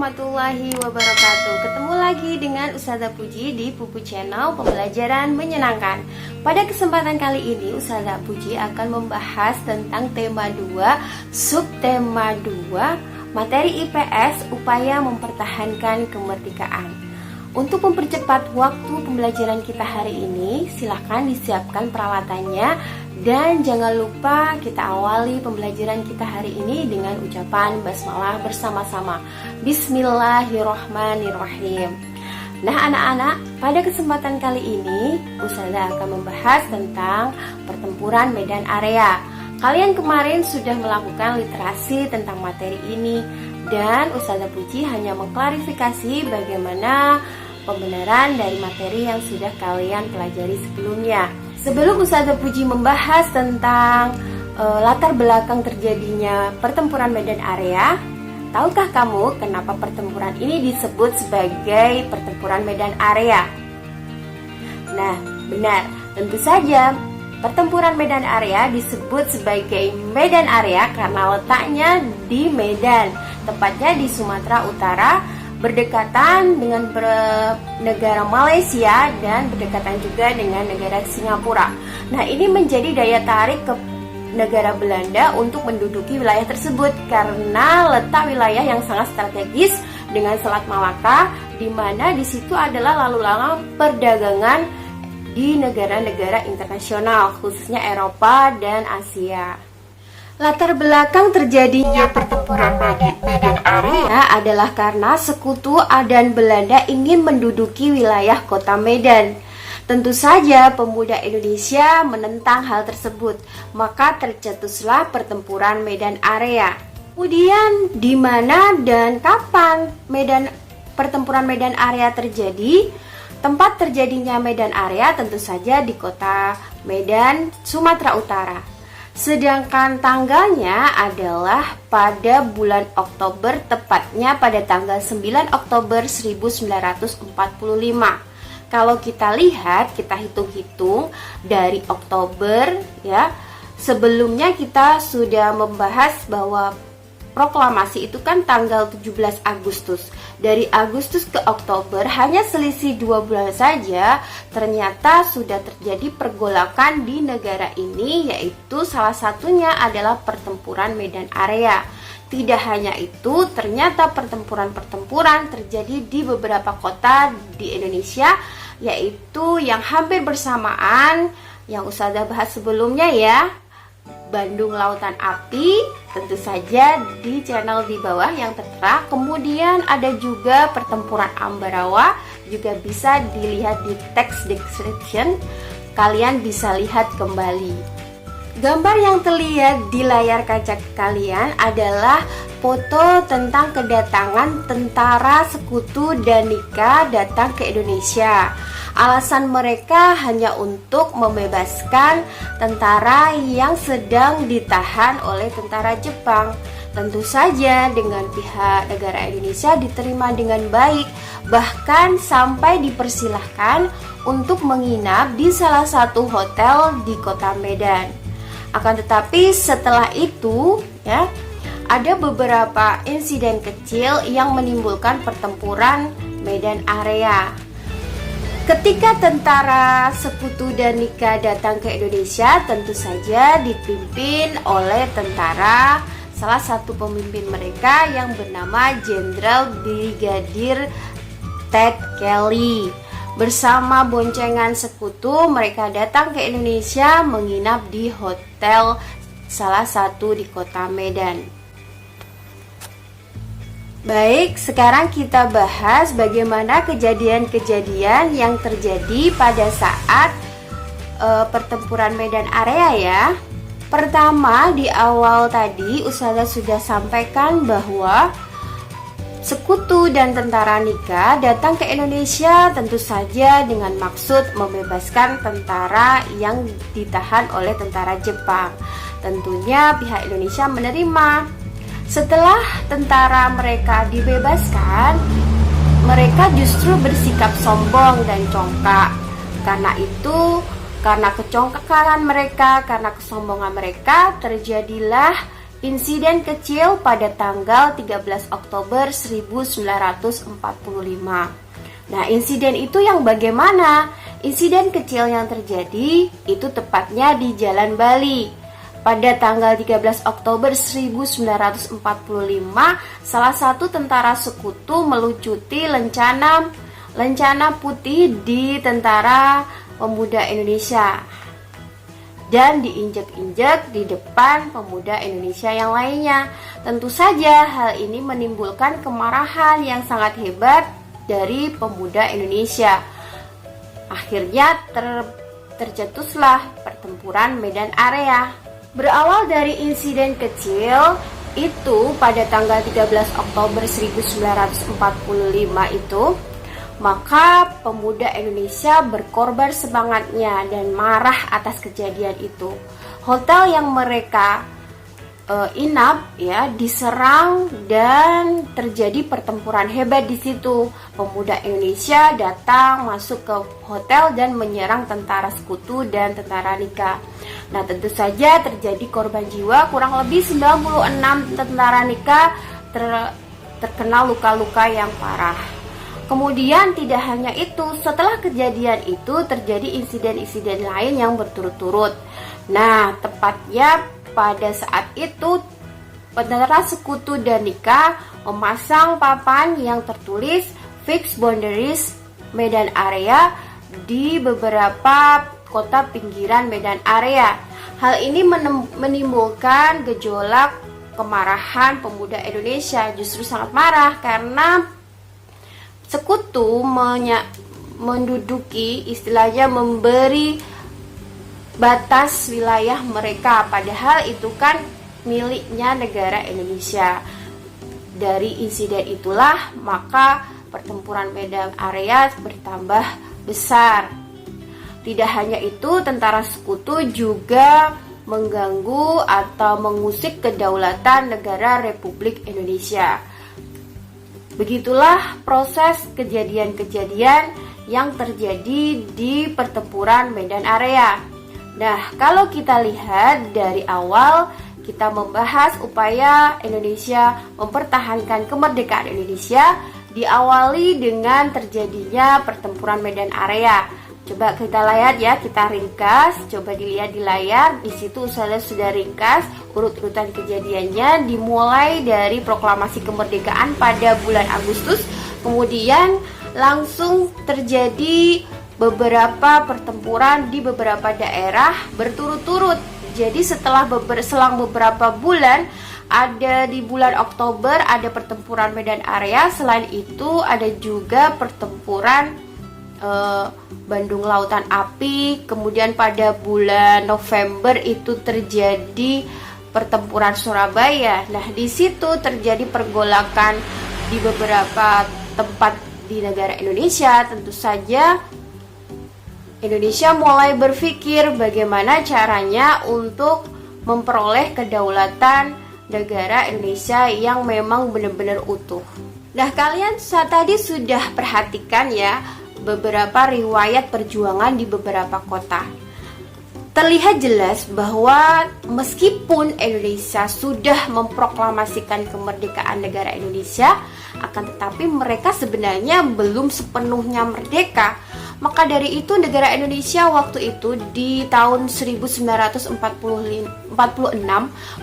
warahmatullahi wabarakatuh. Ketemu lagi dengan Ustazah Puji di Pupu Channel Pembelajaran Menyenangkan. Pada kesempatan kali ini Ustazah Puji akan membahas tentang tema 2, subtema 2, materi IPS, upaya mempertahankan kemerdekaan. Untuk mempercepat waktu pembelajaran kita hari ini, silahkan disiapkan peralatannya. Dan jangan lupa kita awali pembelajaran kita hari ini dengan ucapan basmalah bersama-sama. Bismillahirrohmanirrohim. Nah anak-anak, pada kesempatan kali ini Ustazah akan membahas tentang pertempuran medan area. Kalian kemarin sudah melakukan literasi tentang materi ini, dan Ustazah Puji hanya mengklarifikasi bagaimana pembenaran dari materi yang sudah kalian pelajari sebelumnya. Sebelum Ustazah Puji membahas tentang latar belakang terjadinya pertempuran medan area, tahukah kamu kenapa pertempuran ini disebut sebagai pertempuran medan area? Nah, benar, tentu saja pertempuran medan area disebut sebagai medan area karena letaknya di Medan, tepatnya di Sumatera Utara, berdekatan dengan negara Malaysia dan berdekatan juga dengan negara Singapura. Nah, ini menjadi daya tarik ke negara Belanda untuk menduduki wilayah tersebut karena letak wilayah yang sangat strategis dengan Selat Malaka, di mana di situ adalah lalu lalang perdagangan di negara-negara internasional, khususnya Eropa dan Asia. Latar belakang terjadinya pertempuran medan area adalah karena sekutu dan Belanda ingin menduduki wilayah kota Medan. Tentu saja pemuda Indonesia menentang hal tersebut, maka tercetuslah pertempuran medan area. Kemudian di mana dan kapan pertempuran medan area terjadi? Tempat terjadinya medan area tentu saja di kota Medan, Sumatera Utara. Sedangkan tanggalnya adalah pada bulan Oktober, tepatnya pada tanggal 9 Oktober 1945. Kalau kita lihat, kita hitung-hitung dari Oktober ya. Sebelumnya kita sudah membahas bahwa proklamasi itu kan tanggal 17 Agustus. Dari Agustus ke Oktober hanya selisih 2 bulan saja, ternyata sudah terjadi pergolakan di negara ini, yaitu salah satunya adalah pertempuran medan area. Tidak hanya itu, ternyata pertempuran-pertempuran terjadi di beberapa kota di Indonesia, yaitu yang hampir bersamaan yang Ustazah bahas sebelumnya ya. Bandung Lautan Api, tentu saja di channel di bawah yang tertera. Kemudian ada juga pertempuran Ambarawa, juga bisa dilihat di text description. Kalian bisa lihat kembali. Gambar yang terlihat di layar kaca kalian adalah foto tentang kedatangan tentara sekutu Danika datang ke Indonesia. Alasan mereka hanya untuk membebaskan tentara yang sedang ditahan oleh tentara Jepang. Tentu saja dengan pihak negara Indonesia diterima dengan baik, bahkan sampai dipersilahkan untuk menginap di salah satu hotel di kota Medan. Akan tetapi setelah itu ya, ada beberapa insiden kecil yang menimbulkan pertempuran medan area. Ketika tentara sekutu Danika datang ke Indonesia, tentu saja dipimpin oleh salah satu pemimpin mereka yang bernama Jenderal Brigadir Ted Kelly. Bersama boncengan sekutu, mereka datang ke Indonesia menginap di hotel salah satu di kota Medan. Baik, sekarang kita bahas bagaimana kejadian-kejadian yang terjadi pada saat pertempuran medan area ya. Pertama, di awal tadi Ustazah sudah sampaikan bahwa sekutu dan tentara Nika datang ke Indonesia tentu saja dengan maksud membebaskan tentara yang ditahan oleh tentara Jepang. Tentunya pihak Indonesia menerima. Setelah tentara mereka dibebaskan, mereka justru bersikap sombong dan congkak. Karena itu, karena kecongkakan mereka, karena kesombongan mereka, terjadilah insiden kecil pada tanggal 13 Oktober 1945. Nah, insiden itu yang bagaimana? Insiden kecil yang terjadi itu tepatnya di Jalan Bali. Pada tanggal 13 Oktober 1945, salah satu tentara sekutu melucuti lencana putih di Tentara Pemuda Indonesia dan diinjak-injak di depan pemuda Indonesia yang lainnya. Tentu saja hal ini menimbulkan kemarahan yang sangat hebat dari pemuda Indonesia. Akhirnya tercetuslah pertempuran Medan Area. Berawal dari insiden kecil itu pada tanggal 13 Oktober 1945 itu, maka pemuda Indonesia berkorban semangatnya dan marah atas kejadian itu. Hotel yang mereka inap ya diserang dan terjadi pertempuran hebat di situ. Pemuda Indonesia datang masuk ke hotel dan menyerang tentara sekutu dan tentara Nika. Nah, tentu saja terjadi korban jiwa, kurang lebih 96 tentara Nika terkena luka-luka yang parah. Kemudian tidak hanya itu, setelah kejadian itu terjadi insiden-insiden lain yang berturut-turut. Nah, tepatnya pada saat itu tentara sekutu dan Nika memasang papan yang tertulis Fixed Boundaries Medan Area di beberapa kota pinggiran Medan Area. Hal ini menimbulkan gejolak kemarahan pemuda Indonesia, justru sangat marah karena sekutu menduduki, istilahnya memberi batas wilayah mereka, padahal itu kan miliknya negara Indonesia. Dari insiden itulah maka pertempuran Medan Area bertambah besar. Tidak hanya itu, tentara sekutu juga mengganggu atau mengusik kedaulatan negara Republik Indonesia. Begitulah proses kejadian-kejadian yang terjadi di pertempuran Medan Area. Nah, kalau kita lihat dari awal, kita membahas upaya Indonesia mempertahankan kemerdekaan Indonesia diawali dengan terjadinya pertempuran Medan Area. Coba kita lihat ya, kita ringkas, coba dilihat di layar. Di situ saya sudah ringkas urut-urutan kejadiannya, dimulai dari proklamasi kemerdekaan pada bulan Agustus, kemudian langsung terjadi beberapa pertempuran di beberapa daerah berturut-turut. Jadi setelah selang beberapa bulan, ada di bulan Oktober ada pertempuran Medan Area. Selain itu ada juga pertempuran Bandung Lautan Api. Kemudian pada bulan November itu terjadi pertempuran Surabaya. Nah, di situ terjadi pergolakan di beberapa tempat di negara Indonesia. Tentu saja Indonesia mulai berpikir bagaimana caranya untuk memperoleh kedaulatan negara Indonesia yang memang benar-benar utuh. Nah, kalian tadi sudah perhatikan ya beberapa riwayat perjuangan di beberapa kota. Terlihat jelas bahwa meskipun Indonesia sudah memproklamasikan kemerdekaan negara Indonesia, akan tetapi mereka sebenarnya belum sepenuhnya merdeka. Maka dari itu negara Indonesia waktu itu di tahun 1946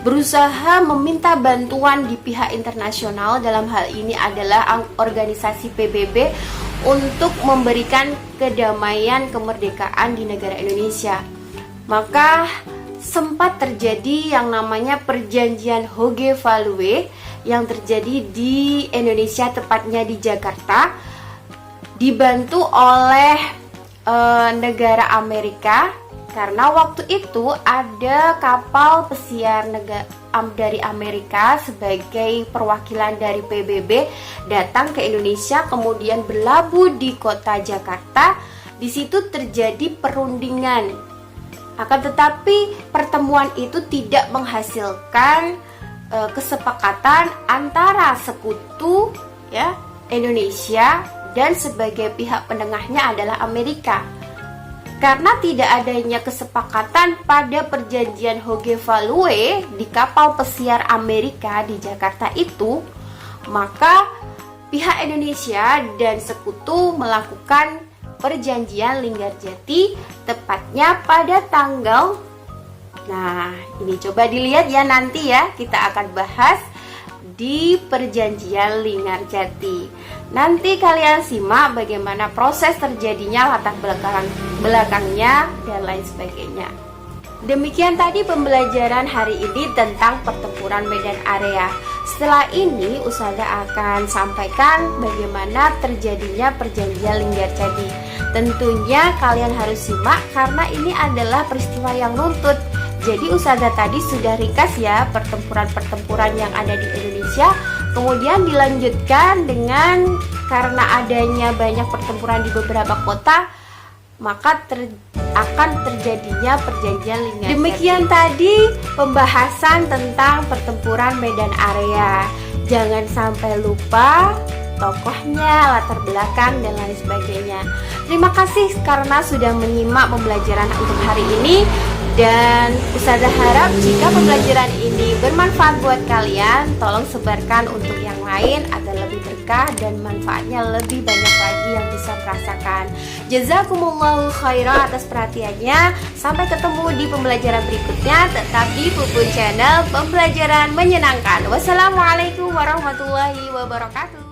berusaha meminta bantuan di pihak internasional, dalam hal ini adalah organisasi PBB, untuk memberikan kedamaian kemerdekaan di negara Indonesia. Maka sempat terjadi yang namanya perjanjian Hoge-Value yang terjadi di Indonesia, tepatnya di Jakarta, dibantu oleh negara Amerika, karena waktu itu ada kapal pesiar dari Amerika sebagai perwakilan dari PBB datang ke Indonesia, kemudian berlabuh di kota Jakarta. Di situ terjadi perundingan. Akan tetapi pertemuan itu tidak menghasilkan kesepakatan antara sekutu ya Indonesia dan sebagai pihak penengahnya adalah Amerika. Karena tidak adanya kesepakatan pada perjanjian Hoge-Value di kapal pesiar Amerika di Jakarta itu, maka pihak Indonesia dan sekutu melakukan perjanjian Linggarjati tepatnya pada tanggal. Nah, ini coba dilihat ya, nanti ya kita akan bahas di perjanjian Linggarjati. Nanti kalian simak bagaimana proses terjadinya latar belakangnya dan lain sebagainya. Demikian tadi pembelajaran hari ini tentang pertempuran Medan Area. Setelah ini Ustazah akan sampaikan bagaimana terjadinya perjanjian Linggarjati. Tentunya kalian harus simak karena ini adalah peristiwa yang runtut. Jadi Ustazah tadi sudah ringkas ya pertempuran-pertempuran yang ada di Indonesia. Kemudian dilanjutkan dengan karena adanya banyak pertempuran di beberapa kota, maka akan terjadinya perjanjian Linggarjati. Demikian tadi pembahasan tentang pertempuran Medan Area. Jangan sampai lupa tokohnya, latar belakang, dan lain sebagainya. Terima kasih karena sudah menyimak pembelajaran untuk hari ini. Dan Ustazah harap jika pembelajaran ini bermanfaat buat kalian, tolong sebarkan untuk yang lain agar lebih berkah dan manfaatnya lebih banyak lagi yang bisa merasakan. Jazakumullahu khairan atas perhatiannya. Sampai ketemu di pembelajaran berikutnya, tetap di Pupun Channel Pembelajaran Menyenangkan. Wassalamualaikum warahmatullahi wabarakatuh.